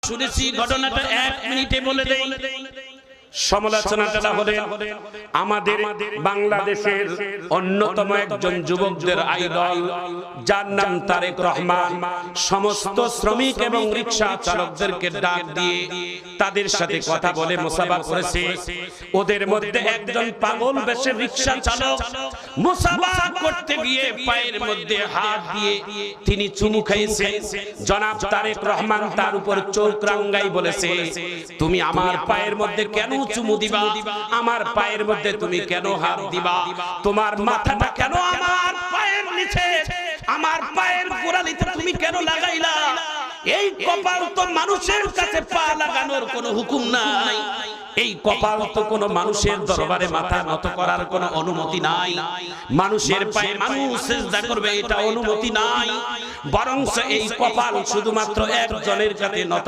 শুনেছি ঘটনাটা 1 মিনিটে বলে দেই। সমালোচনাটা হলেন আমাদের বাংলাদেশের অন্যতম একজন যুবকদের আইডল, যার নাম তারেক রহমান। সমস্ত শ্রমিক এবং রিকশা চালকদেরকে ডাক দিয়ে তাদের সাথে কথা বলে মুসাফা করেছে। ওদের মধ্যে একজন পাগল বেশে রিকশা চালক মুসাফা করতে গিয়ে পায়ের মধ্যে হাত দিয়ে তিনি চুমু খাইছেন। জনাব তারেক রহমান তার উপর চোখ রাঙ্গাই বলেছে, তুমি আমার পায়ের মধ্যে কেন চুমু দিবা? আমার পায়ের মধ্যে তুমি কেন হাত দিবা? তোমার মাথাটা কেন আমার পায়ের নিচে, আমার পায়ের গোড়ালিতে তুমি কেন লাগাইলা? এই কপাল তো মানুষের কাছে পা লাগানোর কোনো হুকুম নাই। এই কপাল তো কোনো মানুষের দরবারে মাথা নত করার কোনো অনুমতি নাই। মানুষের পায়ে মানুষ সিজদা করবে এটা অনুমতি নাই। বরং এই কপাল শুধুমাত্র একজনের কাছে নত